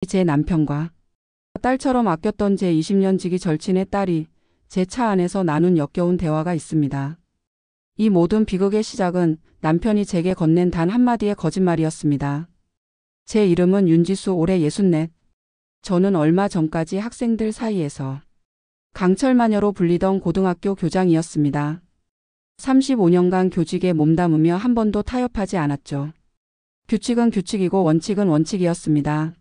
제 남편과 딸처럼 아꼈던 제 20년 지기 절친의 딸이 제 차 안에서 나눈 역겨운 대화가 있습니다. 이 모든 비극의 시작은 남편이 제게 건넨 단 한마디의 거짓말이었습니다. 제 이름은 윤지수, 올해 64. 저는 얼마 전까지 학생들 사이에서 강철마녀로 불리던 고등학교 교장이었습니다. 35년간 교직에 몸담으며 한 번도 타협하지 않았죠. 규칙은 규칙이고 원칙은 원칙이었습니다.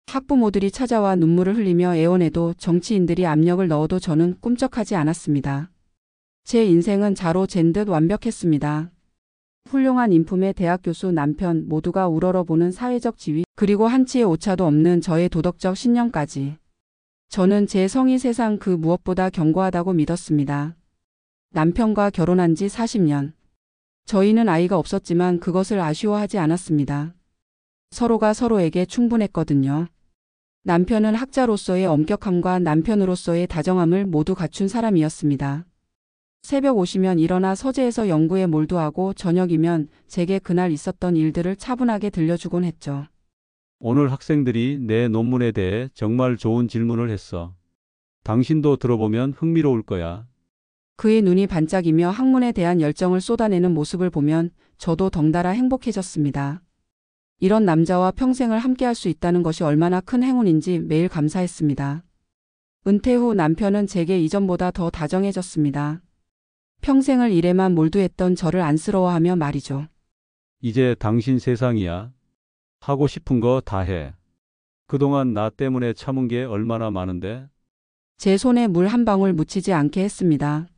학부모들이 찾아와 눈물을 흘리며 애원해도 정치인들이 압력을 넣어도 저는 꿈쩍하지 않았습니다. 제 인생은 자로 잰 듯 완벽했습니다. 훌륭한 인품의 대학 교수, 남편, 모두가 우러러보는 사회적 지위, 그리고 한치의 오차도 없는 저의 도덕적 신념까지. 저는 제 성이 세상 그 무엇보다 견고하다고 믿었습니다. 남편과 결혼한 지 40년. 저희는 아이가 없었지만 그것을 아쉬워하지 않았습니다. 서로가 서로에게 충분했거든요. 남편은 학자로서의 엄격함과 남편으로서의 다정함을 모두 갖춘 사람이었습니다. 새벽 오시면 일어나 서재에서 연구에 몰두하고 저녁이면 제게 그날 있었던 일들을 차분하게 들려주곤 했죠. 오늘 학생들이 내 논문에 대해 정말 좋은 질문을 했어. 당신도 들어보면 흥미로울 거야. 그의 눈이 반짝이며 학문에 대한 열정을 쏟아내는 모습을 보면 저도 덩달아 행복해졌습니다. 이런 남자와 평생을 함께할 수 있다는 것이 얼마나 큰 행운인지 매일 감사했습니다. 은퇴 후 남편은 제게 이전보다 더 다정해졌습니다. 평생을 일에만 몰두했던 저를 안쓰러워하며 말이죠. 이제 당신 세상이야. 하고 싶은 거 다 해. 그동안 나 때문에 참은 게 얼마나 많은데? 제 손에 물 한 방울 묻히지 않게 했습니다.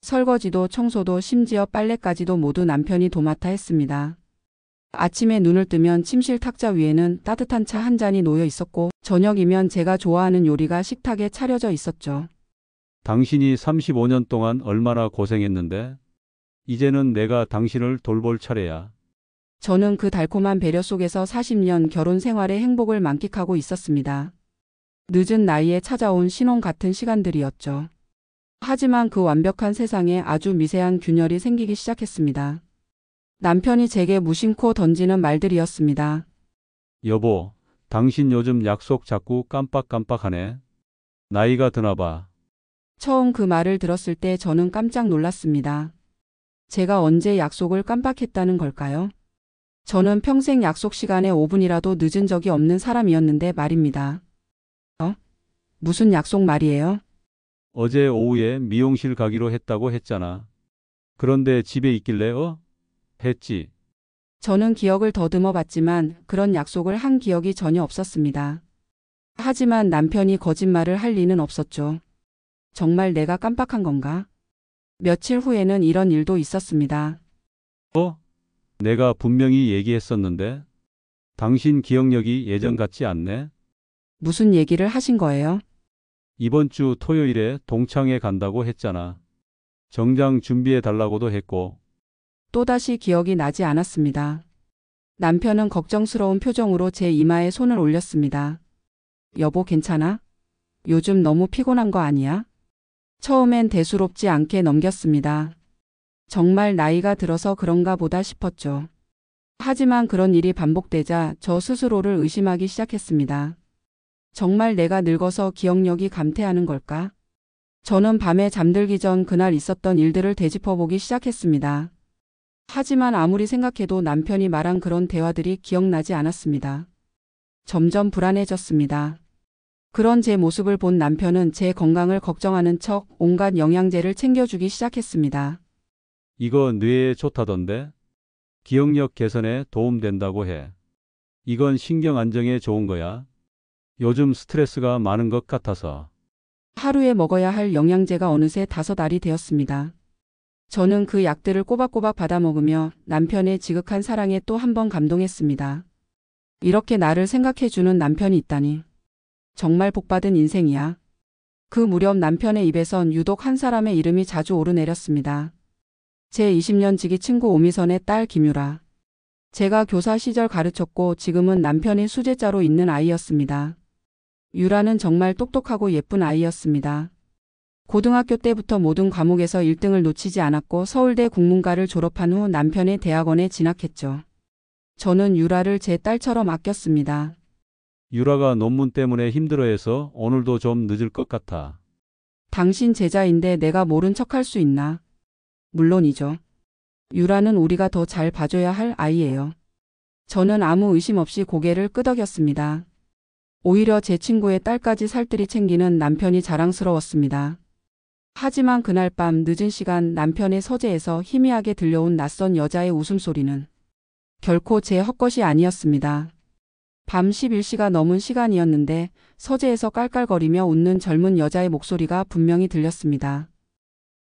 설거지도 청소도 심지어 빨래까지도 모두 남편이 도맡아 했습니다. 아침에 눈을 뜨면 침실 탁자 위에는 따뜻한 차 한 잔이 놓여 있었고 저녁이면 제가 좋아하는 요리가 식탁에 차려져 있었죠. 당신이 35년 동안 얼마나 고생했는데? 이제는 내가 당신을 돌볼 차례야. 저는 그 달콤한 배려 속에서 40년 결혼 생활의 행복을 만끽하고 있었습니다. 늦은 나이에 찾아온 신혼 같은 시간들이었죠. 하지만 그 완벽한 세상에 아주 미세한 균열이 생기기 시작했습니다. 남편이 제게 무심코 던지는 말들이었습니다. 여보, 당신 요즘 약속 자꾸 깜빡깜빡하네. 나이가 드나 봐. 처음 그 말을 들었을 때 저는 깜짝 놀랐습니다. 제가 언제 약속을 깜빡했다는 걸까요? 저는 평생 약속 시간에 5분이라도 늦은 적이 없는 사람이었는데 말입니다. 무슨 약속 말이에요? 어제 오후에 미용실 가기로 했다고 했잖아. 그런데 집에 있길래 했지. 저는 기억을 더듬어 봤지만 그런 약속을 한 기억이 전혀 없었습니다. 하지만 남편이 거짓말을 할 리는 없었죠. 정말 내가 깜빡한 건가? 며칠 후에는 이런 일도 있었습니다. 내가 분명히 얘기했었는데. 당신 기억력이 예전 같지 않네. 무슨 얘기를 하신 거예요? 이번 주 토요일에 동창회 간다고 했잖아. 정장 준비해 달라고도 했고. 또다시 기억이 나지 않았습니다. 남편은 걱정스러운 표정으로 제 이마에 손을 올렸습니다. 여보, 괜찮아? 요즘 너무 피곤한 거 아니야? 처음엔 대수롭지 않게 넘겼습니다. 정말 나이가 들어서 그런가 보다 싶었죠. 하지만 그런 일이 반복되자 저 스스로를 의심하기 시작했습니다. 정말 내가 늙어서 기억력이 감퇴하는 걸까? 저는 밤에 잠들기 전 그날 있었던 일들을 되짚어보기 시작했습니다. 하지만 아무리 생각해도 남편이 말한 그런 대화들이 기억나지 않았습니다. 점점 불안해졌습니다. 그런 제 모습을 본 남편은 제 건강을 걱정하는 척 온갖 영양제를 챙겨주기 시작했습니다. 이거 뇌에 좋다던데? 기억력 개선에 도움된다고 해. 이건 신경 안정에 좋은 거야. 요즘 스트레스가 많은 것 같아서. 하루에 먹어야 할 영양제가 어느새 5알이 되었습니다. 저는 그 약들을 꼬박꼬박 받아 먹으며 남편의 지극한 사랑에 또 한 번 감동했습니다. 이렇게 나를 생각해주는 남편이 있다니. 정말 복받은 인생이야. 그 무렵 남편의 입에선 유독 한 사람의 이름이 자주 오르내렸습니다. 제 20년 지기 친구 오미선의 딸 김유라. 제가 교사 시절 가르쳤고 지금은 남편이 수제자로 있는 아이였습니다. 유라는 정말 똑똑하고 예쁜 아이였습니다. 고등학교 때부터 모든 과목에서 1등을 놓치지 않았고 서울대 국문과를 졸업한 후 남편의 대학원에 진학했죠. 저는 유라를 제 딸처럼 아꼈습니다. 유라가 논문 때문에 힘들어해서 오늘도 좀 늦을 것 같아. 당신 제자인데 내가 모른 척할 수 있나? 물론이죠. 유라는 우리가 더 잘 봐줘야 할 아이예요. 저는 아무 의심 없이 고개를 끄덕였습니다. 오히려 제 친구의 딸까지 살뜰히 챙기는 남편이 자랑스러웠습니다. 하지만 그날 밤 늦은 시간 남편의 서재에서 희미하게 들려온 낯선 여자의 웃음소리는 결코 제 헛것이 아니었습니다. 밤 11시가 넘은 시간이었는데 서재에서 깔깔거리며 웃는 젊은 여자의 목소리가 분명히 들렸습니다.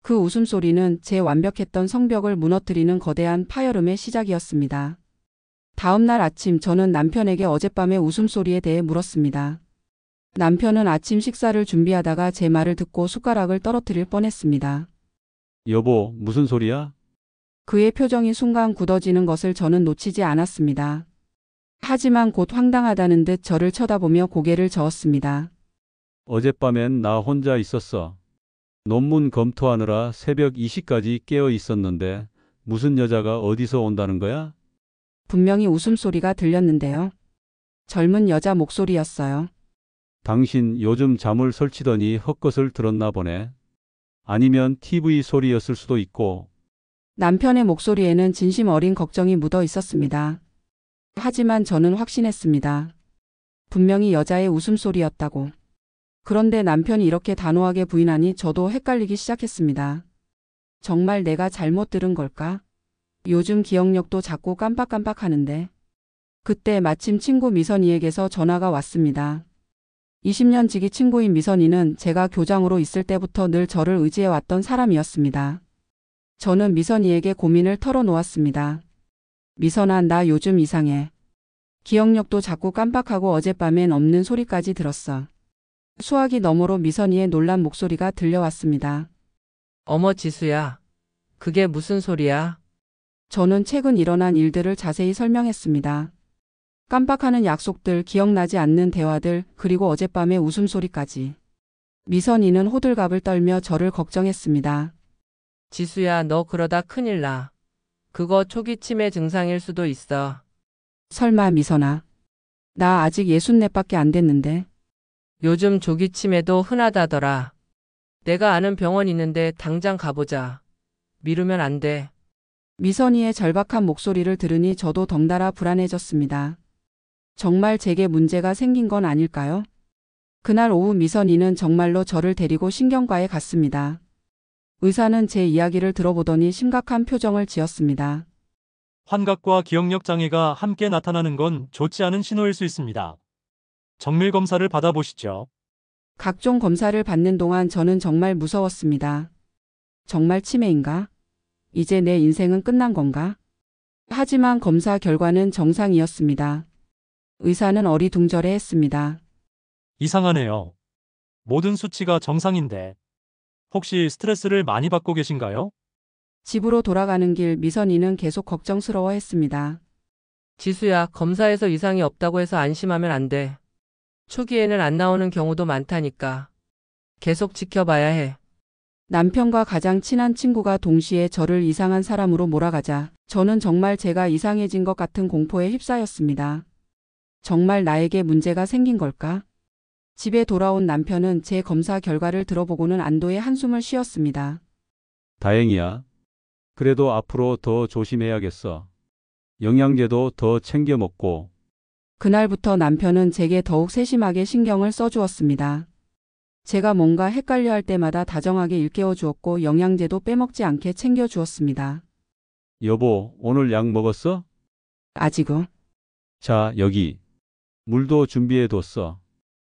그 웃음소리는 제 완벽했던 성벽을 무너뜨리는 거대한 파열음의 시작이었습니다. 다음 날 아침 저는 남편에게 어젯밤의 웃음소리에 대해 물었습니다. 남편은 아침 식사를 준비하다가 제 말을 듣고 숟가락을 떨어뜨릴 뻔했습니다. 여보, 무슨 소리야? 그의 표정이 순간 굳어지는 것을 저는 놓치지 않았습니다. 하지만 곧 황당하다는 듯 저를 쳐다보며 고개를 저었습니다. 어젯밤엔 나 혼자 있었어. 논문 검토하느라 새벽 2시까지 깨어 있었는데 무슨 여자가 어디서 온다는 거야? 분명히 웃음소리가 들렸는데요. 젊은 여자 목소리였어요. 당신 요즘 잠을 설치더니 헛것을 들었나 보네. 아니면 TV 소리였을 수도 있고. 남편의 목소리에는 진심 어린 걱정이 묻어 있었습니다. 하지만 저는 확신했습니다. 분명히 여자의 웃음소리였다고. 그런데 남편이 이렇게 단호하게 부인하니 저도 헷갈리기 시작했습니다. 정말 내가 잘못 들은 걸까? 요즘 기억력도 자꾸 깜빡깜빡하는데. 그때 마침 친구 미선이에게서 전화가 왔습니다. 20년 지기 친구인 미선이는 제가 교장으로 있을 때부터 늘 저를 의지해왔던 사람이었습니다. 저는 미선이에게 고민을 털어놓았습니다. 미선아, 나 요즘 이상해. 기억력도 자꾸 깜빡하고 어젯밤엔 없는 소리까지 들었어. 수화기 너머로 미선이의 놀란 목소리가 들려왔습니다. 어머 지수야, 그게 무슨 소리야? 저는 최근 일어난 일들을 자세히 설명했습니다. 깜빡하는 약속들, 기억나지 않는 대화들, 그리고 어젯밤의 웃음소리까지. 미선이는 호들갑을 떨며 저를 걱정했습니다. 지수야, 너 그러다 큰일 나. 그거 초기 치매 증상일 수도 있어. 설마 미선아. 나 아직 64밖에 안 됐는데. 요즘 조기 치매도 흔하다더라. 내가 아는 병원 있는데 당장 가보자. 미루면 안 돼. 미선이의 절박한 목소리를 들으니 저도 덩달아 불안해졌습니다. 정말 제게 문제가 생긴 건 아닐까요? 그날 오후 미선이는 정말로 저를 데리고 신경과에 갔습니다. 의사는 제 이야기를 들어보더니 심각한 표정을 지었습니다. 환각과 기억력 장애가 함께 나타나는 건 좋지 않은 신호일 수 있습니다. 정밀 검사를 받아보시죠. 각종 검사를 받는 동안 저는 정말 무서웠습니다. 정말 치매인가? 이제 내 인생은 끝난 건가? 하지만 검사 결과는 정상이었습니다. 의사는 어리둥절해 했습니다. 이상하네요. 모든 수치가 정상인데 혹시 스트레스를 많이 받고 계신가요? 집으로 돌아가는 길 미선이는 계속 걱정스러워 했습니다. 지수야, 검사에서 이상이 없다고 해서 안심하면 안 돼. 초기에는 안 나오는 경우도 많다니까. 계속 지켜봐야 해. 남편과 가장 친한 친구가 동시에 저를 이상한 사람으로 몰아가자 저는 정말 제가 이상해진 것 같은 공포에 휩싸였습니다. 정말 나에게 문제가 생긴 걸까? 집에 돌아온 남편은 제 검사 결과를 들어보고는 안도의 한숨을 쉬었습니다. 다행이야. 그래도 앞으로 더 조심해야겠어. 영양제도 더 챙겨 먹고. 그날부터 남편은 제게 더욱 세심하게 신경을 써주었습니다. 제가 뭔가 헷갈려 할 때마다 다정하게 일깨워 주었고 영양제도 빼먹지 않게 챙겨 주었습니다. 여보, 오늘 약 먹었어? 아직은. 자, 여기. 물도 준비해 뒀어.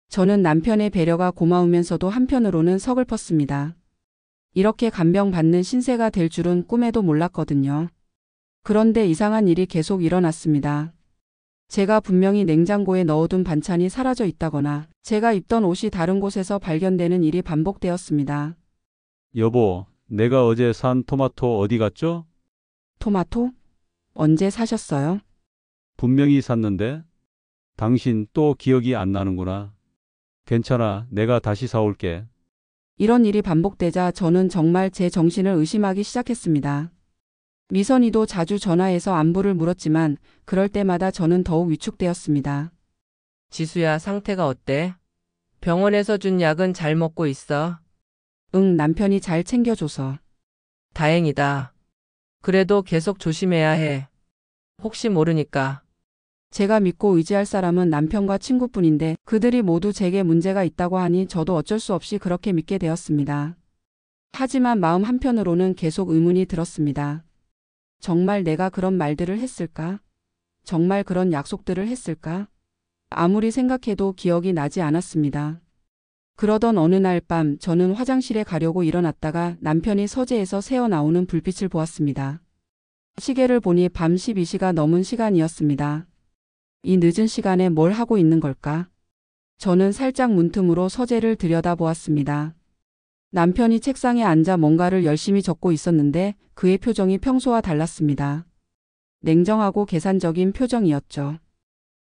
저는 남편의 배려가 고마우면서도 한편으로는 서글펐습니다. 이렇게 간병받는 신세가 될 줄은 꿈에도 몰랐거든요. 그런데 이상한 일이 계속 일어났습니다. 제가 분명히 냉장고에 넣어둔 반찬이 사라져 있다거나 제가 입던 옷이 다른 곳에서 발견되는 일이 반복되었습니다. 여보, 내가 어제 산 토마토 어디 갔죠? 토마토? 언제 사셨어요? 분명히 샀는데. 당신 또 기억이 안 나는구나. 괜찮아, 내가 다시 사올게. 이런 일이 반복되자 저는 정말 제 정신을 의심하기 시작했습니다. 미선이도 자주 전화해서 안부를 물었지만 그럴 때마다 저는 더욱 위축되었습니다. 지수야, 상태가 어때? 병원에서 준 약은 잘 먹고 있어? 응, 남편이 잘 챙겨줘서. 다행이다. 그래도 계속 조심해야 해. 혹시 모르니까. 제가 믿고 의지할 사람은 남편과 친구뿐인데 그들이 모두 제게 문제가 있다고 하니 저도 어쩔 수 없이 그렇게 믿게 되었습니다. 하지만 마음 한편으로는 계속 의문이 들었습니다. 정말 내가 그런 말들을 했을까? 정말 그런 약속들을 했을까? 아무리 생각해도 기억이 나지 않았습니다. 그러던 어느 날 밤 저는 화장실에 가려고 일어났다가 남편이 서재에서 새어나오는 불빛을 보았습니다. 시계를 보니 밤 12시가 넘은 시간이었습니다. 이 늦은 시간에 뭘 하고 있는 걸까? 저는 살짝 문틈으로 서재를 들여다보았습니다. 남편이 책상에 앉아 뭔가를 열심히 적고 있었는데 그의 표정이 평소와 달랐습니다. 냉정하고 계산적인 표정이었죠.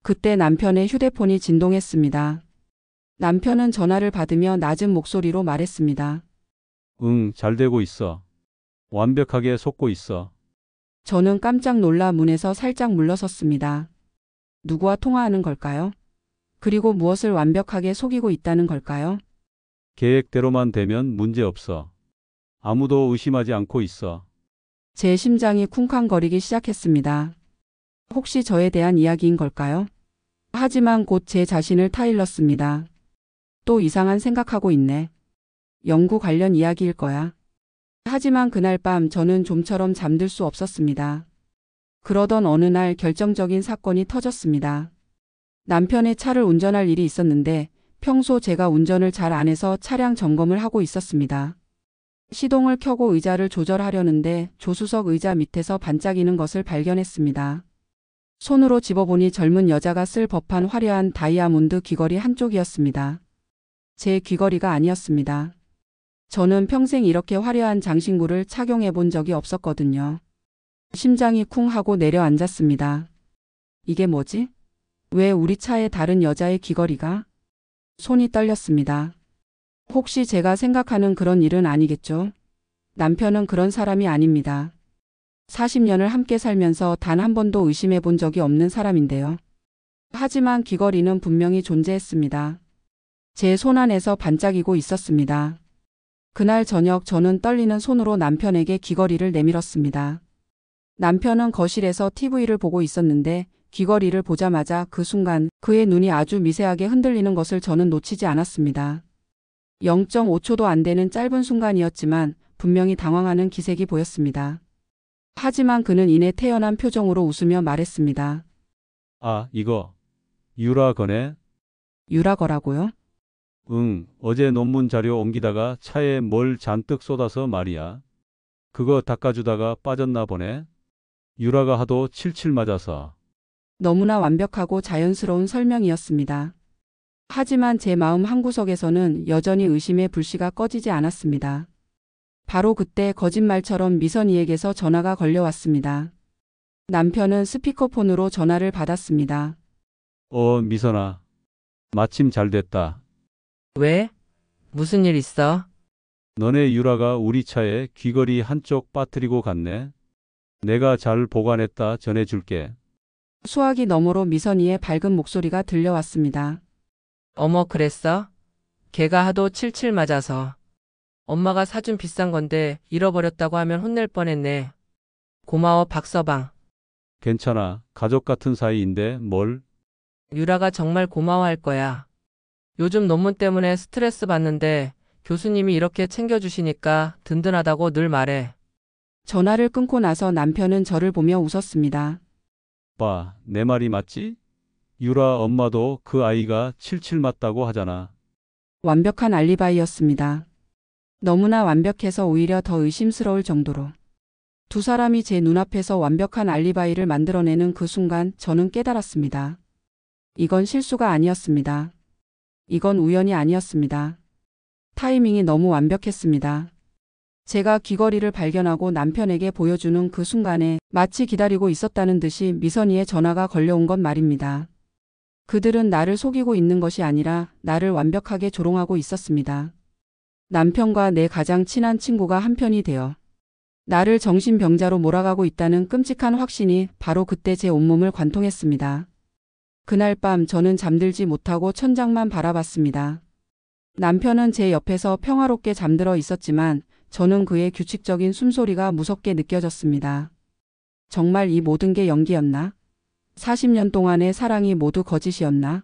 그때 남편의 휴대폰이 진동했습니다. 남편은 전화를 받으며 낮은 목소리로 말했습니다. 응, 잘 되고 있어. 완벽하게 속고 있어. 저는 깜짝 놀라 문에서 살짝 물러섰습니다. 누구와 통화하는 걸까요? 그리고 무엇을 완벽하게 속이고 있다는 걸까요? 계획대로만 되면 문제 없어. 아무도 의심하지 않고 있어. 제 심장이 쿵쾅거리기 시작했습니다. 혹시 저에 대한 이야기인 걸까요? 하지만 곧 제 자신을 타일렀습니다. 또 이상한 생각하고 있네. 연구 관련 이야기일 거야. 하지만 그날 밤 저는 좀처럼 잠들 수 없었습니다. 그러던 어느 날 결정적인 사건이 터졌습니다. 남편의 차를 운전할 일이 있었는데 평소 제가 운전을 잘 안 해서 차량 점검을 하고 있었습니다. 시동을 켜고 의자를 조절하려는데 조수석 의자 밑에서 반짝이는 것을 발견했습니다. 손으로 집어보니 젊은 여자가 쓸 법한 화려한 다이아몬드 귀걸이 한쪽이었습니다. 제 귀걸이가 아니었습니다. 저는 평생 이렇게 화려한 장신구를 착용해 본 적이 없었거든요. 심장이 쿵 하고 내려앉았습니다. 이게 뭐지? 왜 우리 차에 다른 여자의 귀걸이가? 손이 떨렸습니다. 혹시 제가 생각하는 그런 일은 아니겠죠? 남편은 그런 사람이 아닙니다. 40년을 함께 살면서 단 한 번도 의심해 본 적이 없는 사람인데요. 하지만 귀걸이는 분명히 존재했습니다. 제 손 안에서 반짝이고 있었습니다. 그날 저녁 저는 떨리는 손으로 남편에게 귀걸이를 내밀었습니다. 남편은 거실에서 TV를 보고 있었는데 귀걸이를 보자마자 그 순간 그의 눈이 아주 미세하게 흔들리는 것을 저는 놓치지 않았습니다. 0.5초도 안 되는 짧은 순간이었지만 분명히 당황하는 기색이 보였습니다. 하지만 그는 이내 태연한 표정으로 웃으며 말했습니다. 아, 이거. 유라 거네? 유라거라고요? 응, 어제 논문 자료 옮기다가 차에 뭘 잔뜩 쏟아서 말이야. 그거 닦아주다가 빠졌나 보네. 유라가 하도 칠칠 맞아서. 너무나 완벽하고 자연스러운 설명이었습니다. 하지만 제 마음 한구석에서는 여전히 의심의 불씨가 꺼지지 않았습니다. 바로 그때 거짓말처럼 미선이에게서 전화가 걸려왔습니다. 남편은 스피커폰으로 전화를 받았습니다. 미선아. 마침 잘 됐다. 왜? 무슨 일 있어? 너네 유라가 우리 차에 귀걸이 한쪽 빠뜨리고 갔네. 내가 잘 보관했다 전해줄게. 수화기 너머로 미선이의 밝은 목소리가 들려왔습니다. 어머, 그랬어? 걔가 하도 칠칠 맞아서. 엄마가 사준 비싼 건데 잃어버렸다고 하면 혼낼 뻔했네. 고마워, 박서방. 괜찮아. 가족 같은 사이인데 뭘? 유라가 정말 고마워할 거야. 요즘 논문 때문에 스트레스 받는데 교수님이 이렇게 챙겨주시니까 든든하다고 늘 말해. 전화를 끊고 나서 남편은 저를 보며 웃었습니다. 봐, 내 말이 맞지? 유라 엄마도 그 아이가 칠칠 맞다고 하잖아. 완벽한 알리바이였습니다. 너무나 완벽해서 오히려 더 의심스러울 정도로. 두 사람이 제 눈앞에서 완벽한 알리바이를 만들어내는 그 순간 저는 깨달았습니다. 이건 실수가 아니었습니다. 이건 우연이 아니었습니다. 타이밍이 너무 완벽했습니다. 제가 귀걸이를 발견하고 남편에게 보여주는 그 순간에 마치 기다리고 있었다는 듯이 미선이의 전화가 걸려온 것 말입니다. 그들은 나를 속이고 있는 것이 아니라 나를 완벽하게 조롱하고 있었습니다. 남편과 내 가장 친한 친구가 한편이 되어 나를 정신병자로 몰아가고 있다는 끔찍한 확신이 바로 그때 제 온몸을 관통했습니다. 그날 밤 저는 잠들지 못하고 천장만 바라봤습니다. 남편은 제 옆에서 평화롭게 잠들어 있었지만 저는 그의 규칙적인 숨소리가 무섭게 느껴졌습니다. 정말 이 모든 게 연기였나? 40년 동안의 사랑이 모두 거짓이었나?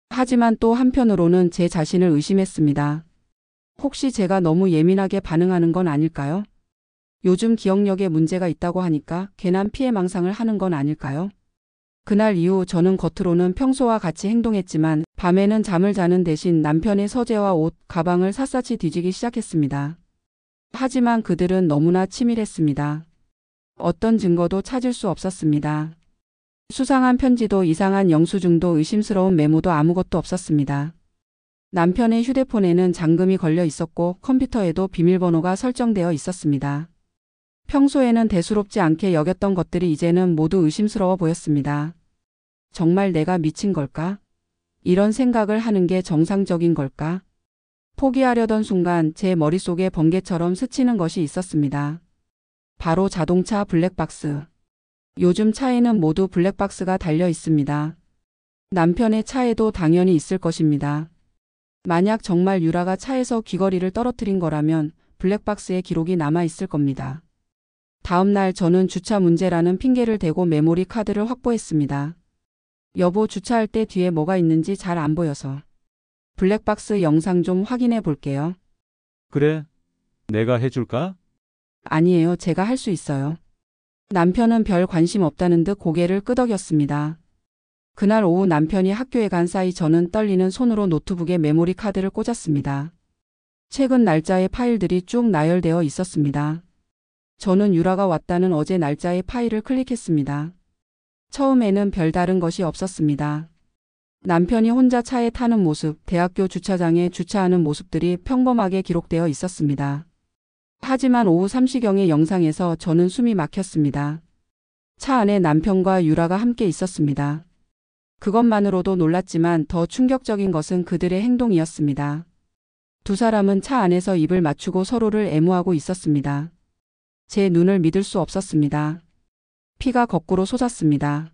하지만 또 한편으로는 제 자신을 의심했습니다. 혹시 제가 너무 예민하게 반응하는 건 아닐까요? 요즘 기억력에 문제가 있다고 하니까 괜한 피해망상을 하는 건 아닐까요? 그날 이후 저는 겉으로는 평소와 같이 행동했지만 밤에는 잠을 자는 대신 남편의 서재와 옷, 가방을 샅샅이 뒤지기 시작했습니다. 하지만 그들은 너무나 치밀했습니다. 어떤 증거도 찾을 수 없었습니다. 수상한 편지도 이상한 영수증도 의심스러운 메모도 아무것도 없었습니다. 남편의 휴대폰에는 잠금이 걸려 있었고 컴퓨터에도 비밀번호가 설정되어 있었습니다. 평소에는 대수롭지 않게 여겼던 것들이 이제는 모두 의심스러워 보였습니다. 정말 내가 미친 걸까? 이런 생각을 하는 게 정상적인 걸까? 포기하려던 순간 제 머릿속에 번개처럼 스치는 것이 있었습니다. 바로 자동차 블랙박스. 요즘 차에는 모두 블랙박스가 달려 있습니다. 남편의 차에도 당연히 있을 것입니다. 만약 정말 유라가 차에서 귀걸이를 떨어뜨린 거라면 블랙박스에 기록이 남아 있을 겁니다. 다음 날 저는 주차 문제라는 핑계를 대고 메모리 카드를 확보했습니다. 여보, 주차할 때 뒤에 뭐가 있는지 잘 안 보여서. 블랙박스 영상 좀 확인해 볼게요. 그래? 내가 해줄까? 아니에요. 제가 할 수 있어요. 남편은 별 관심 없다는 듯 고개를 끄덕였습니다. 그날 오후 남편이 학교에 간 사이 저는 떨리는 손으로 노트북에 메모리 카드를 꽂았습니다. 최근 날짜의 파일들이 쭉 나열되어 있었습니다. 저는 유라가 왔다는 어제 날짜의 파일을 클릭했습니다. 처음에는 별다른 것이 없었습니다. 남편이 혼자 차에 타는 모습, 대학교 주차장에 주차하는 모습들이 평범하게 기록되어 있었습니다. 하지만 오후 3시경의 영상에서 저는 숨이 막혔습니다. 차 안에 남편과 유라가 함께 있었습니다. 그것만으로도 놀랐지만 더 충격적인 것은 그들의 행동이었습니다. 두 사람은 차 안에서 입을 맞추고 서로를 애무하고 있었습니다. 제 눈을 믿을 수 없었습니다. 피가 거꾸로 솟았습니다.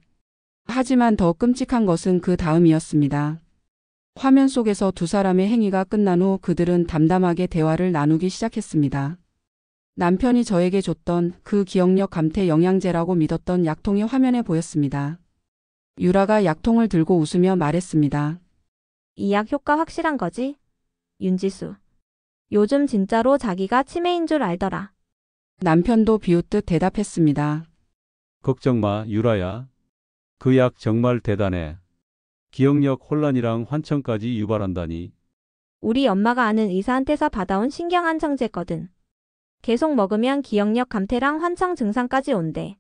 하지만 더 끔찍한 것은 그 다음이었습니다. 화면 속에서 두 사람의 행위가 끝난 후 그들은 담담하게 대화를 나누기 시작했습니다. 남편이 저에게 줬던 그 기억력 감퇴 영양제라고 믿었던 약통이 화면에 보였습니다. 유라가 약통을 들고 웃으며 말했습니다. 이 약 효과 확실한 거지? 윤지수. 요즘 진짜로 자기가 치매인 줄 알더라. 남편도 비웃듯 대답했습니다. 걱정 마, 유라야. 그 약 정말 대단해. 기억력 혼란이랑 환청까지 유발한다니. 우리 엄마가 아는 의사한테서 받아온 신경안정제거든. 계속 먹으면 기억력 감퇴랑 환청 증상까지 온대.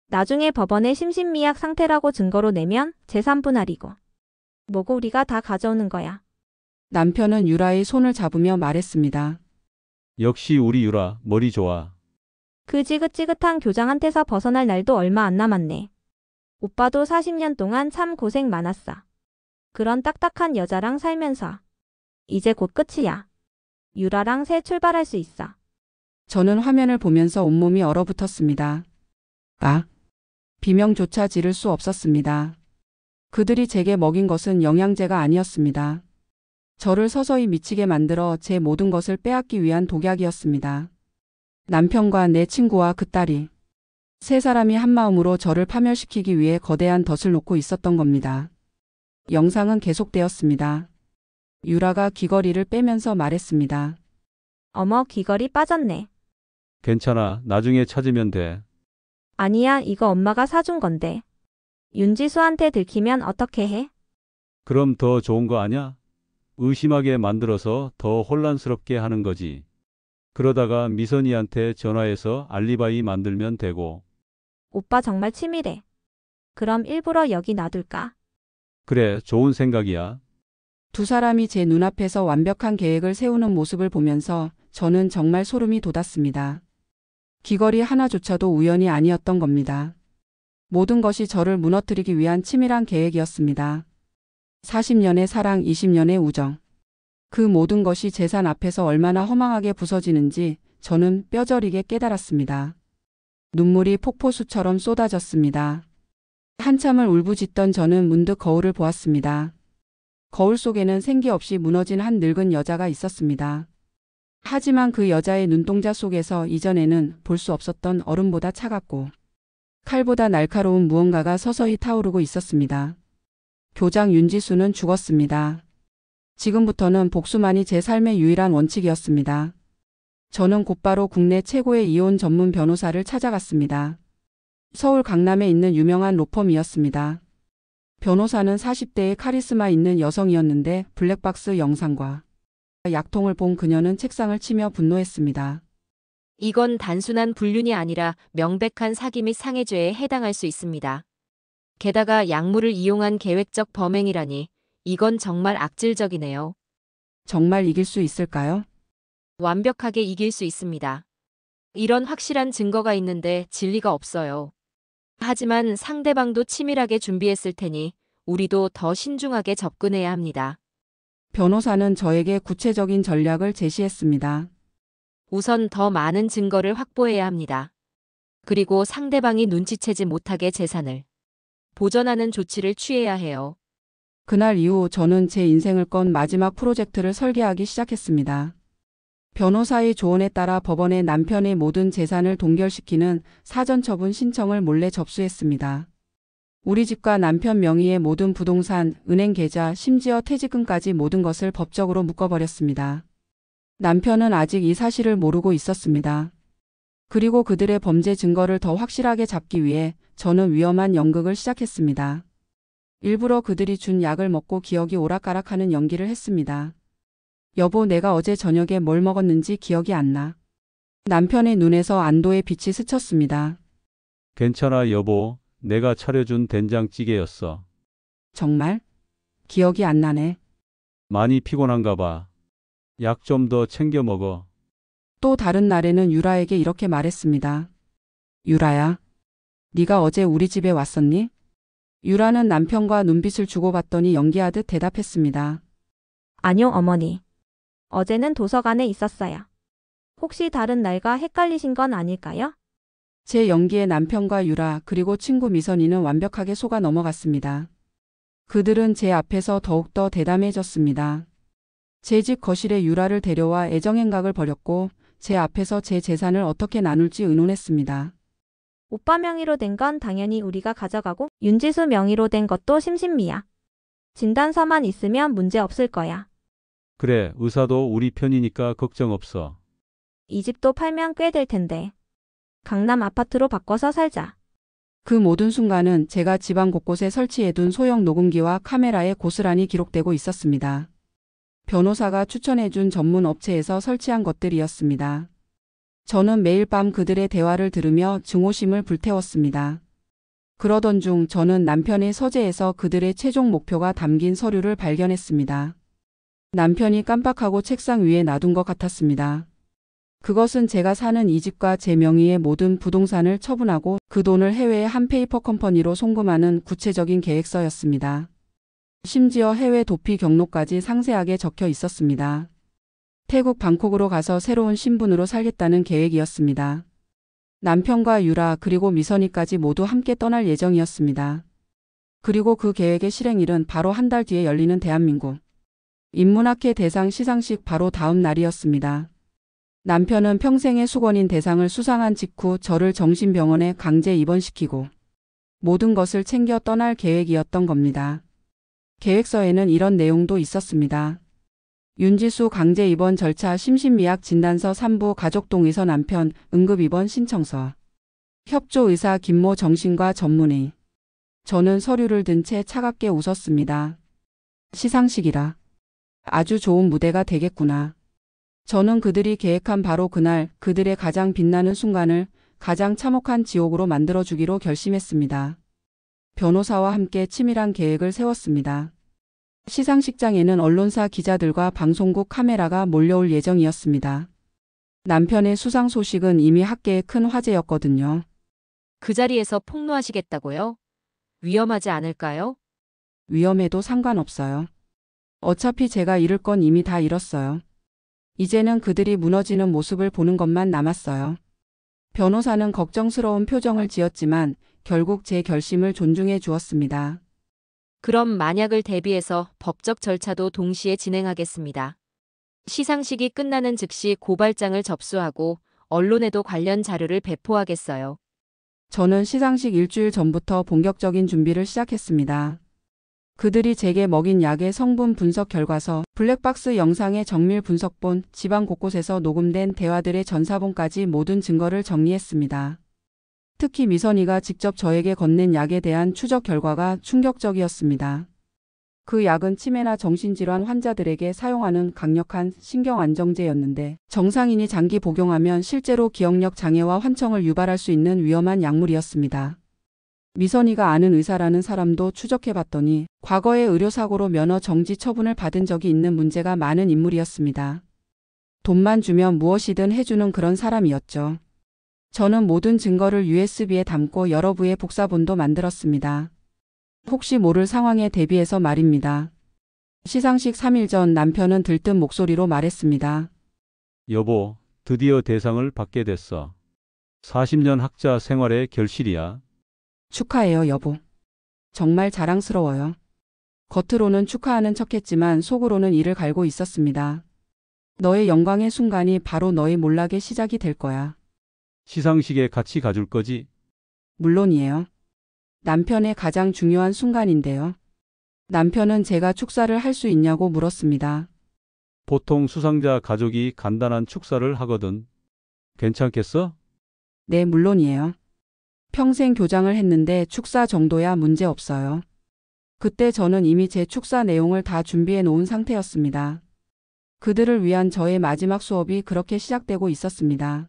나중에 법원에 심신미약 상태라고 증거로 내면 재산 분할이고. 뭐고 우리가 다 가져오는 거야. 남편은 유라의 손을 잡으며 말했습니다. 역시 우리 유라, 머리 좋아. 그 지긋지긋한 교장한테서 벗어날 날도 얼마 안 남았네. 오빠도 40년 동안 참 고생 많았어. 그런 딱딱한 여자랑 살면서. 이제 곧 끝이야. 유라랑 새 출발할 수 있어. 저는 화면을 보면서 온몸이 얼어붙었습니다. 비명조차 지를 수 없었습니다. 그들이 제게 먹인 것은 영양제가 아니었습니다. 저를 서서히 미치게 만들어 제 모든 것을 빼앗기 위한 독약이었습니다. 남편과 내 친구와 그 딸이 세 사람이 한마음으로 저를 파멸시키기 위해 거대한 덫을 놓고 있었던 겁니다. 영상은 계속되었습니다. 유라가 귀걸이를 빼면서 말했습니다. 어머, 귀걸이 빠졌네. 괜찮아, 나중에 찾으면 돼. 아니야, 이거 엄마가 사준 건데. 윤지수한테 들키면 어떻게 해? 그럼 더 좋은 거 아냐? 의심하게 만들어서 더 혼란스럽게 하는 거지. 그러다가 미선이한테 전화해서 알리바이 만들면 되고. 오빠 정말 치밀해. 그럼 일부러 여기 놔둘까? 그래, 좋은 생각이야. 두 사람이 제 눈앞에서 완벽한 계획을 세우는 모습을 보면서 저는 정말 소름이 돋았습니다. 귀걸이 하나조차도 우연이 아니었던 겁니다. 모든 것이 저를 무너뜨리기 위한 치밀한 계획이었습니다. 40년의 사랑, 20년의 우정. 그 모든 것이 재산 앞에서 얼마나 허망하게 부서지는지 저는 뼈저리게 깨달았습니다. 눈물이 폭포수처럼 쏟아졌습니다. 한참을 울부짖던 저는 문득 거울을 보았습니다. 거울 속에는 생기 없이 무너진 한 늙은 여자가 있었습니다. 하지만 그 여자의 눈동자 속에서 이전에는 볼 수 없었던 얼음보다 차갑고 칼보다 날카로운 무언가가 서서히 타오르고 있었습니다. 교장 윤지수는 죽었습니다. 지금부터는 복수만이 제 삶의 유일한 원칙이었습니다. 저는 곧바로 국내 최고의 이혼 전문 변호사를 찾아갔습니다. 서울 강남에 있는 유명한 로펌이었습니다. 변호사는 40대의 카리스마 있는 여성이었는데 블랙박스 영상과 약통을 본 그녀는 책상을 치며 분노했습니다. 이건 단순한 불륜이 아니라 명백한 사기 및 상해죄에 해당할 수 있습니다. 게다가 약물을 이용한 계획적 범행이라니 이건 정말 악질적이네요. 정말 이길 수 있을까요? 완벽하게 이길 수 있습니다. 이런 확실한 증거가 있는데 진리가 없어요. 하지만 상대방도 치밀하게 준비했을 테니 우리도 더 신중하게 접근해야 합니다. 변호사는 저에게 구체적인 전략을 제시했습니다. 우선 더 많은 증거를 확보해야 합니다. 그리고 상대방이 눈치채지 못하게 재산을 보전하는 조치를 취해야 해요. 그날 이후 저는 제 인생을 건 마지막 프로젝트를 설계하기 시작했습니다. 변호사의 조언에 따라 법원에 남편의 모든 재산을 동결시키는 사전처분 신청을 몰래 접수했습니다. 우리 집과 남편 명의의 모든 부동산, 은행 계좌, 심지어 퇴직금까지 모든 것을 법적으로 묶어버렸습니다. 남편은 아직 이 사실을 모르고 있었습니다. 그리고 그들의 범죄 증거를 더 확실하게 잡기 위해 저는 위험한 연극을 시작했습니다. 일부러 그들이 준 약을 먹고 기억이 오락가락하는 연기를 했습니다. 여보, 내가 어제 저녁에 뭘 먹었는지 기억이 안 나. 남편의 눈에서 안도의 빛이 스쳤습니다. 괜찮아 여보. 내가 차려준 된장찌개였어. 정말? 기억이 안 나네. 많이 피곤한가 봐. 약 좀 더 챙겨 먹어. 또 다른 날에는 유라에게 이렇게 말했습니다. 유라야, 네가 어제 우리 집에 왔었니? 유라는 남편과 눈빛을 주고받더니 연기하듯 대답했습니다. 아니요, 어머니. 어제는 도서관에 있었어요. 혹시 다른 날과 헷갈리신 건 아닐까요? 제 연기에 남편과 유라 그리고 친구 미선이는 완벽하게 속아 넘어갔습니다. 그들은 제 앞에서 더욱더 대담해졌습니다. 제 집 거실에 유라를 데려와 애정행각을 벌였고 제 앞에서 제 재산을 어떻게 나눌지 의논했습니다. 오빠 명의로 된 건 당연히 우리가 가져가고 윤지수 명의로 된 것도 심신미약. 진단서만 있으면 문제 없을 거야. 그래, 의사도 우리 편이니까 걱정 없어. 이 집도 팔면 꽤 될 텐데. 강남 아파트로 바꿔서 살자. 그 모든 순간은 제가 집안 곳곳에 설치해둔 소형 녹음기와 카메라에 고스란히 기록되고 있었습니다. 변호사가 추천해준 전문 업체에서 설치한 것들이었습니다. 저는 매일 밤 그들의 대화를 들으며 증오심을 불태웠습니다. 그러던 중 저는 남편의 서재에서 그들의 최종 목표가 담긴 서류를 발견했습니다. 남편이 깜빡하고 책상 위에 놔둔 것 같았습니다. 그것은 제가 사는 이 집과 제 명의의 모든 부동산을 처분하고 그 돈을 해외의 한 페이퍼 컴퍼니로 송금하는 구체적인 계획서였습니다. 심지어 해외 도피 경로까지 상세하게 적혀 있었습니다. 태국 방콕으로 가서 새로운 신분으로 살겠다는 계획이었습니다. 남편과 유라 그리고 미선이까지 모두 함께 떠날 예정이었습니다. 그리고 그 계획의 실행일은 바로 한 달 뒤에 열리는 대한민국 인문학회 대상 시상식 바로 다음 날이었습니다. 남편은 평생의 수건인 대상을 수상한 직후 저를 정신병원에 강제 입원시키고 모든 것을 챙겨 떠날 계획이었던 겁니다. 계획서에는 이런 내용도 있었습니다. 윤지수 강제 입원 절차 심신미약 진단서 3부 가족동의서 남편 응급입원 신청서 협조의사 김모 정신과 전문의. 저는 서류를 든 채 차갑게 웃었습니다. 시상식이라. 아주 좋은 무대가 되겠구나. 저는 그들이 계획한 바로 그날 그들의 가장 빛나는 순간을 가장 참혹한 지옥으로 만들어주기로 결심했습니다. 변호사와 함께 치밀한 계획을 세웠습니다. 시상식장에는 언론사 기자들과 방송국 카메라가 몰려올 예정이었습니다. 남편의 수상 소식은 이미 학계에 큰 화제였거든요. 그 자리에서 폭로하시겠다고요? 위험하지 않을까요? 위험해도 상관없어요. 어차피 제가 잃을 건 이미 다 잃었어요. 이제는 그들이 무너지는 모습을 보는 것만 남았어요. 변호사는 걱정스러운 표정을 지었지만 결국 제 결심을 존중해 주었습니다. 그럼 만약을 대비해서 법적 절차도 동시에 진행하겠습니다. 시상식이 끝나는 즉시 고발장을 접수하고 언론에도 관련 자료를 배포하겠어요. 저는 시상식 일주일 전부터 본격적인 준비를 시작했습니다. 그들이 제게 먹인 약의 성분 분석 결과서, 블랙박스 영상의 정밀 분석본, 지방 곳곳에서 녹음된 대화들의 전사본까지 모든 증거를 정리했습니다. 특히 미선이가 직접 저에게 건넨 약에 대한 추적 결과가 충격적이었습니다. 그 약은 치매나 정신질환 환자들에게 사용하는 강력한 신경안정제였는데 정상인이 장기 복용하면 실제로 기억력 장애와 환청을 유발할 수 있는 위험한 약물이었습니다. 미선이가 아는 의사라는 사람도 추적해봤더니 과거에 의료사고로 면허 정지 처분을 받은 적이 있는 문제가 많은 인물이었습니다. 돈만 주면 무엇이든 해주는 그런 사람이었죠. 저는 모든 증거를 USB에 담고 여러 부의 복사본도 만들었습니다. 혹시 모를 상황에 대비해서 말입니다. 시상식 3일 전 남편은 들뜬 목소리로 말했습니다. 여보, 드디어 대상을 받게 됐어. 40년 학자 생활의 결실이야. 축하해요, 여보. 정말 자랑스러워요. 겉으로는 축하하는 척했지만 속으로는 이를 갈고 있었습니다. 너의 영광의 순간이 바로 너의 몰락의 시작이 될 거야. 시상식에 같이 가줄 거지? 물론이에요. 남편의 가장 중요한 순간인데요. 남편은 제가 축사를 할 수 있냐고 물었습니다. 보통 수상자 가족이 간단한 축사를 하거든. 괜찮겠어? 네, 물론이에요. 평생 교장을 했는데 축사 정도야 문제 없어요. 그때 저는 이미 제 축사 내용을 다 준비해 놓은 상태였습니다. 그들을 위한 저의 마지막 수업이 그렇게 시작되고 있었습니다.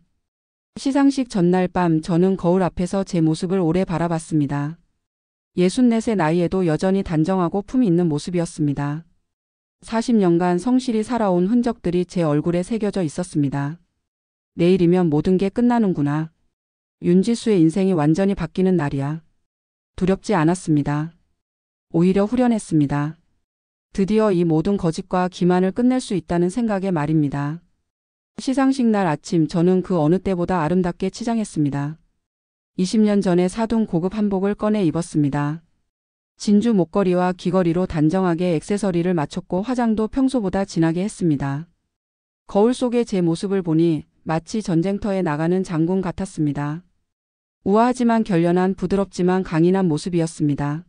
시상식 전날 밤 저는 거울 앞에서 제 모습을 오래 바라봤습니다. 64세 나이에도 여전히 단정하고 품이 있는 모습이었습니다. 40년간 성실히 살아온 흔적들이 제 얼굴에 새겨져 있었습니다. 내일이면 모든 게 끝나는구나. 윤지수의 인생이 완전히 바뀌는 날이야. 두렵지 않았습니다. 오히려 후련했습니다. 드디어 이 모든 거짓과 기만을 끝낼 수 있다는 생각에 말입니다. 시상식 날 아침 저는 그 어느 때보다 아름답게 치장했습니다. 20년 전에 사둔 고급 한복을 꺼내 입었습니다. 진주 목걸이와 귀걸이로 단정하게 액세서리를 맞췄고 화장도 평소보다 진하게 했습니다. 거울 속의 제 모습을 보니 마치 전쟁터에 나가는 장군 같았습니다. 우아하지만 결연한, 부드럽지만 강인한 모습이었습니다.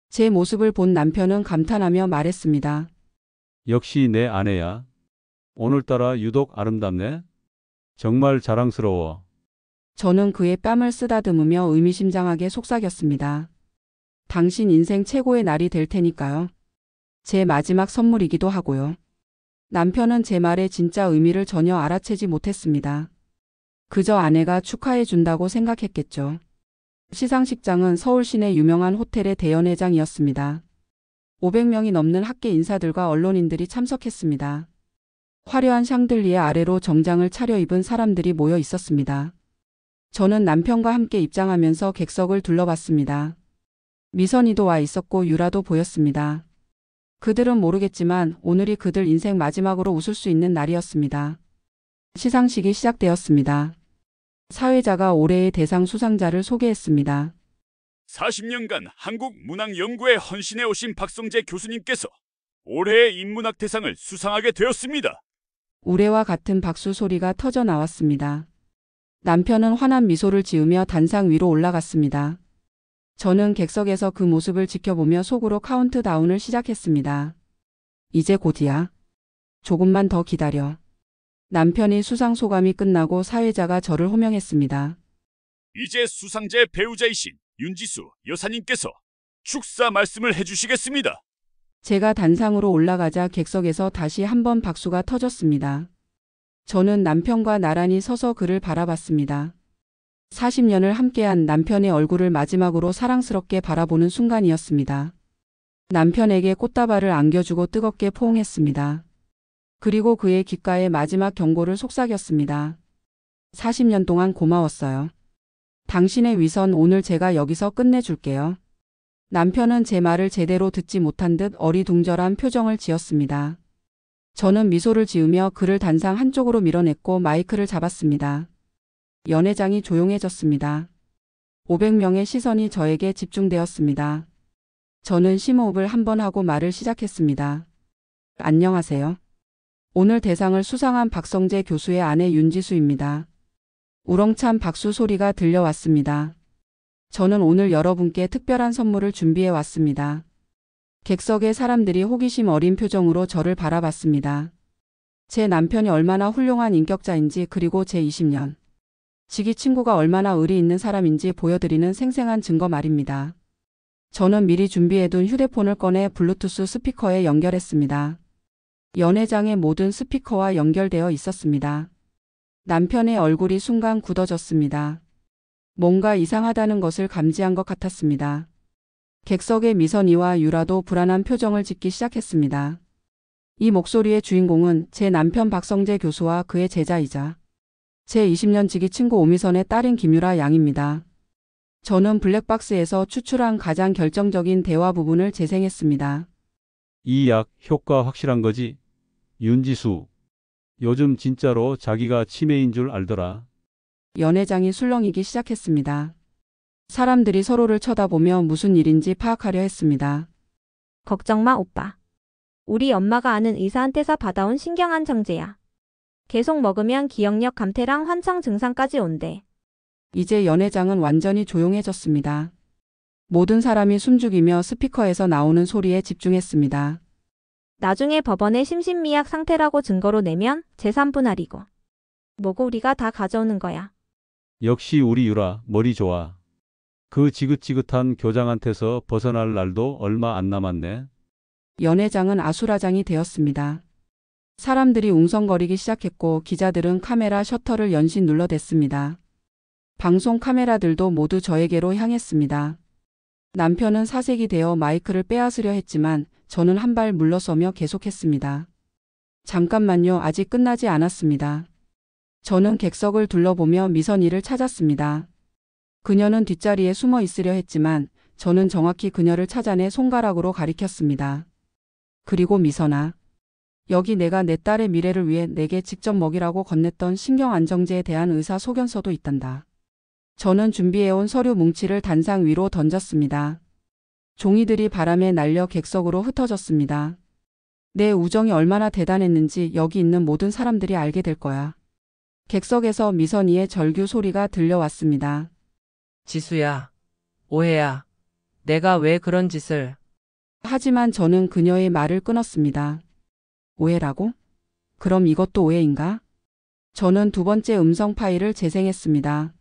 제 모습을 본 남편은 감탄하며 말했습니다. 역시 내 아내야. 오늘따라 유독 아름답네. 정말 자랑스러워. 저는 그의 뺨을 쓰다듬으며 의미심장하게 속삭였습니다. 당신 인생 최고의 날이 될 테니까요. 제 마지막 선물이기도 하고요. 남편은 제 말의 진짜 의미를 전혀 알아채지 못했습니다. 그저 아내가 축하해 준다고 생각했겠죠. 시상식장은 서울 시내 유명한 호텔의 대연회장이었습니다. 500명이 넘는 학계 인사들과 언론인들이 참석했습니다. 화려한 샹들리에 아래로 정장을 차려입은 사람들이 모여 있었습니다. 저는 남편과 함께 입장하면서 객석을 둘러봤습니다. 미선이도 와 있었고 유라도 보였습니다. 그들은 모르겠지만 오늘이 그들 인생 마지막으로 웃을 수 있는 날이었습니다. 시상식이 시작되었습니다. 사회자가 올해의 대상 수상자를 소개했습니다. 40년간 한국 문학 연구에 헌신해 오신 박성재 교수님께서 올해의 인문학 대상을 수상하게 되었습니다. 우레와 같은 박수 소리가 터져 나왔습니다. 남편은 환한 미소를 지으며 단상 위로 올라갔습니다. 저는 객석에서 그 모습을 지켜보며 속으로 카운트다운을 시작했습니다. 이제 곧이야. 조금만 더 기다려. 남편이 수상 소감이 끝나고 사회자가 저를 호명했습니다. 이제 수상자의 배우자이신 윤지수 여사님께서 축사 말씀을 해주시겠습니다. 제가 단상으로 올라가자 객석에서 다시 한번 박수가 터졌습니다. 저는 남편과 나란히 서서 그를 바라봤습니다. 40년을 함께한 남편의 얼굴을 마지막으로 사랑스럽게 바라보는 순간이었습니다. 남편에게 꽃다발을 안겨주고 뜨겁게 포옹했습니다. 그리고 그의 귓가에 마지막 경고를 속삭였습니다. 40년 동안 고마웠어요. 당신의 위선 오늘 제가 여기서 끝내줄게요. 남편은 제 말을 제대로 듣지 못한 듯 어리둥절한 표정을 지었습니다. 저는 미소를 지으며 그를 단상 한쪽으로 밀어냈고 마이크를 잡았습니다. 연회장이 조용해졌습니다. 500명의 시선이 저에게 집중되었습니다. 저는 심호흡을 한번 하고 말을 시작했습니다. 안녕하세요. 오늘 대상을 수상한 박성재 교수의 아내 윤지수입니다. 우렁찬 박수 소리가 들려왔습니다. 저는 오늘 여러분께 특별한 선물을 준비해 왔습니다. 객석의 사람들이 호기심 어린 표정으로 저를 바라봤습니다. 제 남편이 얼마나 훌륭한 인격자인지 그리고 제 20년 지기 친구가 얼마나 의리 있는 사람인지 보여드리는 생생한 증거 말입니다. 저는 미리 준비해둔 휴대폰을 꺼내 블루투스 스피커에 연결했습니다. 연회장의 모든 스피커와 연결되어 있었습니다. 남편의 얼굴이 순간 굳어졌습니다. 뭔가 이상하다는 것을 감지한 것 같았습니다. 객석의 미선이와 유라도 불안한 표정을 짓기 시작했습니다. 이 목소리의 주인공은 제 남편 박성재 교수와 그의 제자이자 제 20년 지기 친구 오미선의 딸인 김유라 양입니다. 저는 블랙박스에서 추출한 가장 결정적인 대화 부분을 재생했습니다. 이 약 효과 확실한 거지? 윤지수. 요즘 진짜로 자기가 치매인 줄 알더라. 연회장이 술렁이기 시작했습니다. 사람들이 서로를 쳐다보며 무슨 일인지 파악하려 했습니다. 걱정 마, 오빠. 우리 엄마가 아는 의사한테서 받아온 신경안정제야. 계속 먹으면 기억력 감퇴랑 환청 증상까지 온대. 이제 연회장은 완전히 조용해졌습니다. 모든 사람이 숨죽이며 스피커에서 나오는 소리에 집중했습니다. 나중에 법원에 심신미약 상태라고 증거로 내면 재산 분할이고 뭐고 우리가 다 가져오는 거야. 역시 우리 유라 머리 좋아. 그 지긋지긋한 교장한테서 벗어날 날도 얼마 안 남았네. 연회장은 아수라장이 되었습니다. 사람들이 웅성거리기 시작했고 기자들은 카메라 셔터를 연신 눌러댔습니다. 방송 카메라들도 모두 저에게로 향했습니다. 남편은 사색이 되어 마이크를 빼앗으려 했지만 저는 한 발 물러서며 계속했습니다. 잠깐만요. 아직 끝나지 않았습니다. 저는 객석을 둘러보며 미선이를 찾았습니다. 그녀는 뒷자리에 숨어 있으려 했지만 저는 정확히 그녀를 찾아내 손가락으로 가리켰습니다. 그리고 미선아. 여기 내가 내 딸의 미래를 위해 내게 직접 먹이라고 건넸던 신경안정제에 대한 의사 소견서도 있단다. 저는 준비해온 서류 뭉치를 단상 위로 던졌습니다. 종이들이 바람에 날려 객석으로 흩어졌습니다. 내 우정이 얼마나 대단했는지 여기 있는 모든 사람들이 알게 될 거야. 객석에서 미선이의 절규 소리가 들려왔습니다. 지수야, 오해야. 내가 왜 그런 짓을... 하지만 저는 그녀의 말을 끊었습니다. 오해라고? 그럼 이것도 오해인가? 저는 두 번째 음성 파일을 재생했습니다.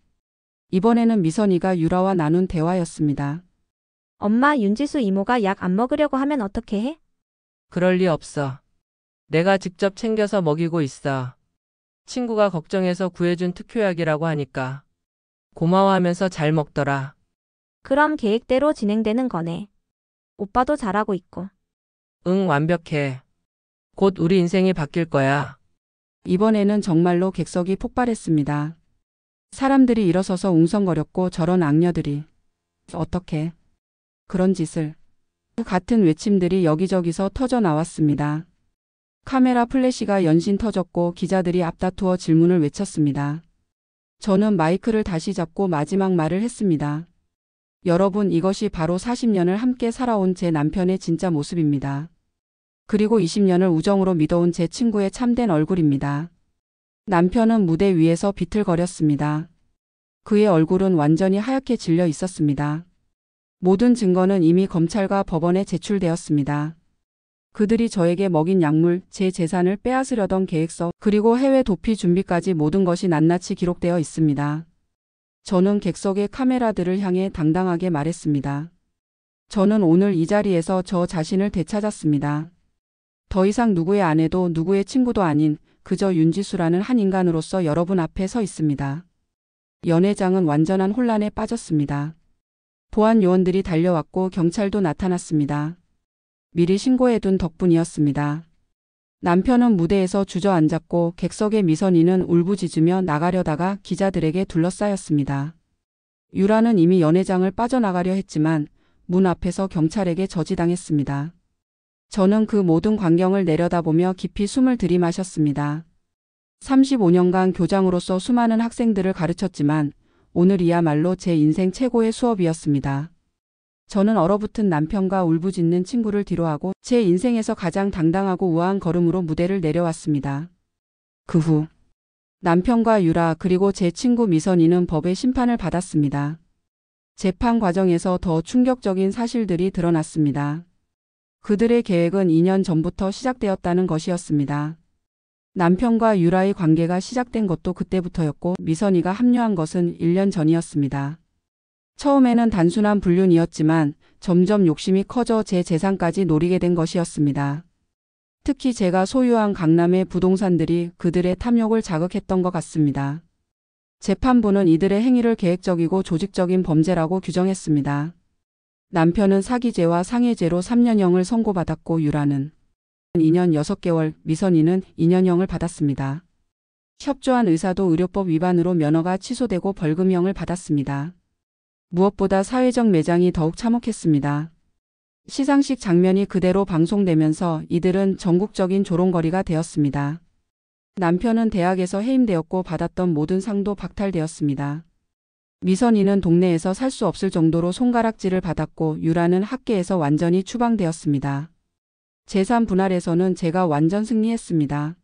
이번에는 미선이가 유라와 나눈 대화였습니다. 엄마, 윤지수 이모가 약 안 먹으려고 하면 어떻게 해? 그럴 리 없어. 내가 직접 챙겨서 먹이고 있어. 친구가 걱정해서 구해준 특효약이라고 하니까. 고마워하면서 잘 먹더라. 그럼 계획대로 진행되는 거네. 오빠도 잘하고 있고. 응, 완벽해. 곧 우리 인생이 바뀔 거야. 이번에는 정말로 객석이 폭발했습니다. 사람들이 일어서서 웅성거렸고 저런 악녀들이 어떻게 그런 짓을 같은 외침들이 여기저기서 터져 나왔습니다. 카메라 플래시가 연신 터졌고 기자들이 앞다투어 질문을 외쳤습니다. 저는 마이크를 다시 잡고 마지막 말을 했습니다. 여러분, 이것이 바로 40년을 함께 살아온 제 남편의 진짜 모습입니다. 그리고 20년을 우정으로 믿어온 제 친구의 참된 얼굴입니다. 남편은 무대 위에서 비틀거렸습니다. 그의 얼굴은 완전히 하얗게 질려 있었습니다. 모든 증거는 이미 검찰과 법원에 제출되었습니다. 그들이 저에게 먹인 약물, 제 재산을 빼앗으려던 계획서, 그리고 해외 도피 준비까지 모든 것이 낱낱이 기록되어 있습니다. 저는 객석의 카메라들을 향해 당당하게 말했습니다. 저는 오늘 이 자리에서 저 자신을 되찾았습니다. 더 이상 누구의 아내도 누구의 친구도 아닌 그저 윤지수라는 한 인간으로서 여러분 앞에 서 있습니다. 연회장은 완전한 혼란에 빠졌습니다. 보안 요원들이 달려왔고 경찰도 나타났습니다. 미리 신고해둔 덕분이었습니다. 남편은 무대에서 주저앉았고 객석의 미선이는 울부짖으며 나가려다가 기자들에게 둘러싸였습니다. 유라는 이미 연회장을 빠져나가려 했지만 문 앞에서 경찰에게 저지당했습니다. 저는 그 모든 광경을 내려다보며 깊이 숨을 들이마셨습니다. 35년간 교장으로서 수많은 학생들을 가르쳤지만 오늘이야말로 제 인생 최고의 수업이었습니다. 저는 얼어붙은 남편과 울부짖는 친구를 뒤로하고 제 인생에서 가장 당당하고 우아한 걸음으로 무대를 내려왔습니다. 그 후 남편과 유라 그리고 제 친구 미선이는 법의 심판을 받았습니다. 재판 과정에서 더 충격적인 사실들이 드러났습니다. 그들의 계획은 2년 전부터 시작되었다는 것이었습니다. 남편과 유라의 관계가 시작된 것도 그때부터였고 미선이가 합류한 것은 1년 전이었습니다. 처음에는 단순한 불륜이었지만 점점 욕심이 커져 제 재산까지 노리게 된 것이었습니다. 특히 제가 소유한 강남의 부동산들이 그들의 탐욕을 자극했던 것 같습니다. 재판부는 이들의 행위를 계획적이고 조직적인 범죄라고 규정했습니다. 남편은 사기죄와 상해죄로 3년형을 선고받았고 유라는 2년 6개월, 미선이는 2년형을 받았습니다. 협조한 의사도 의료법 위반으로 면허가 취소되고 벌금형을 받았습니다. 무엇보다 사회적 매장이 더욱 참혹했습니다. 시상식 장면이 그대로 방송되면서 이들은 전국적인 조롱거리가 되었습니다. 남편은 대학에서 해임되었고 받았던 모든 상도 박탈되었습니다. 미선이는 동네에서 살 수 없을 정도로 손가락질을 받았고 유라는 학계에서 완전히 추방되었습니다. 재산 분할에서는 제가 완전 승리했습니다.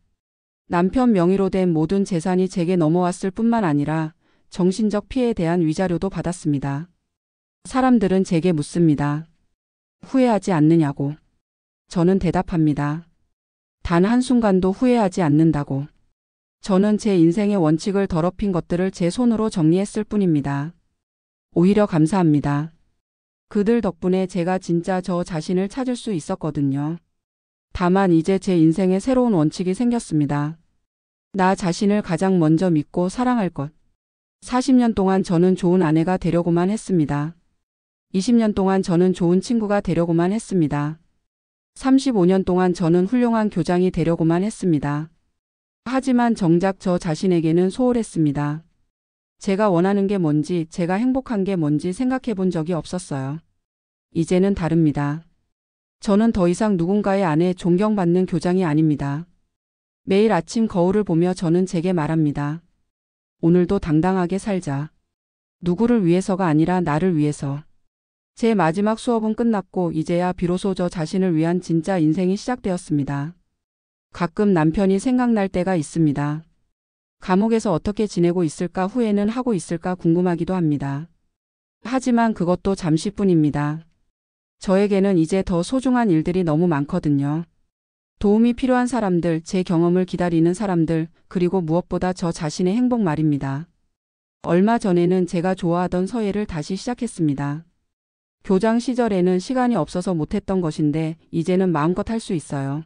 남편 명의로 된 모든 재산이 제게 넘어왔을 뿐만 아니라 정신적 피해에 대한 위자료도 받았습니다. 사람들은 제게 묻습니다. 후회하지 않느냐고. 저는 대답합니다. 단 한순간도 후회하지 않는다고. 저는 제 인생의 원칙을 더럽힌 것들을 제 손으로 정리했을 뿐입니다. 오히려 감사합니다. 그들 덕분에 제가 진짜 저 자신을 찾을 수 있었거든요. 다만 이제 제 인생에 새로운 원칙이 생겼습니다. 나 자신을 가장 먼저 믿고 사랑할 것. 40년 동안 저는 좋은 아내가 되려고만 했습니다. 20년 동안 저는 좋은 친구가 되려고만 했습니다. 35년 동안 저는 훌륭한 교장이 되려고만 했습니다. 하지만 정작 저 자신에게는 소홀했습니다. 제가 원하는 게 뭔지, 제가 행복한 게 뭔지 생각해 본 적이 없었어요. 이제는 다릅니다. 저는 더 이상 누군가의 아내 존경받는 교장이 아닙니다. 매일 아침 거울을 보며 저는 제게 말합니다. 오늘도 당당하게 살자. 누구를 위해서가 아니라 나를 위해서. 제 마지막 수업은 끝났고 이제야 비로소 저 자신을 위한 진짜 인생이 시작되었습니다. 가끔 남편이 생각날 때가 있습니다. 감옥에서 어떻게 지내고 있을까 후회는 하고 있을까 궁금하기도 합니다. 하지만 그것도 잠시뿐입니다. 저에게는 이제 더 소중한 일들이 너무 많거든요. 도움이 필요한 사람들, 제 경험을 기다리는 사람들, 그리고 무엇보다 저 자신의 행복 말입니다. 얼마 전에는 제가 좋아하던 서예를 다시 시작했습니다. 교장 시절에는 시간이 없어서 못했던 것인데 이제는 마음껏 할 수 있어요.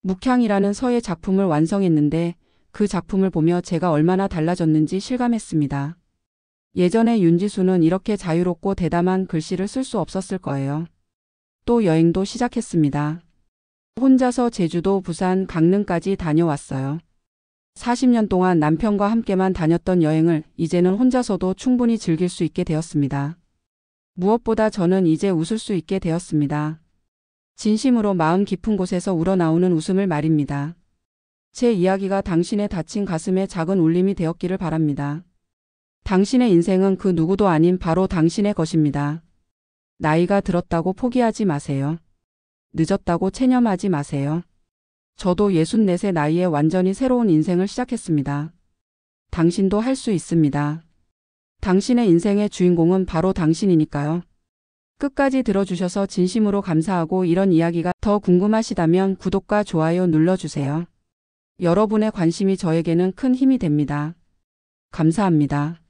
묵향이라는 서예 작품을 완성했는데 그 작품을 보며 제가 얼마나 달라졌는지 실감했습니다. 예전에 윤지수는 이렇게 자유롭고 대담한 글씨를 쓸 수 없었을 거예요. 또 여행도 시작했습니다. 혼자서 제주도, 부산, 강릉까지 다녀왔어요. 40년 동안 남편과 함께만 다녔던 여행을 이제는 혼자서도 충분히 즐길 수 있게 되었습니다. 무엇보다 저는 이제 웃을 수 있게 되었습니다. 진심으로 마음 깊은 곳에서 우러나오는 웃음을 말입니다. 제 이야기가 당신의 다친 가슴에 작은 울림이 되었기를 바랍니다. 당신의 인생은 그 누구도 아닌 바로 당신의 것입니다. 나이가 들었다고 포기하지 마세요. 늦었다고 체념하지 마세요. 저도 64세 나이에 완전히 새로운 인생을 시작했습니다. 당신도 할 수 있습니다. 당신의 인생의 주인공은 바로 당신이니까요. 끝까지 들어주셔서 진심으로 감사하고 이런 이야기가 더 궁금하시다면 구독과 좋아요 눌러주세요. 여러분의 관심이 저에게는 큰 힘이 됩니다. 감사합니다.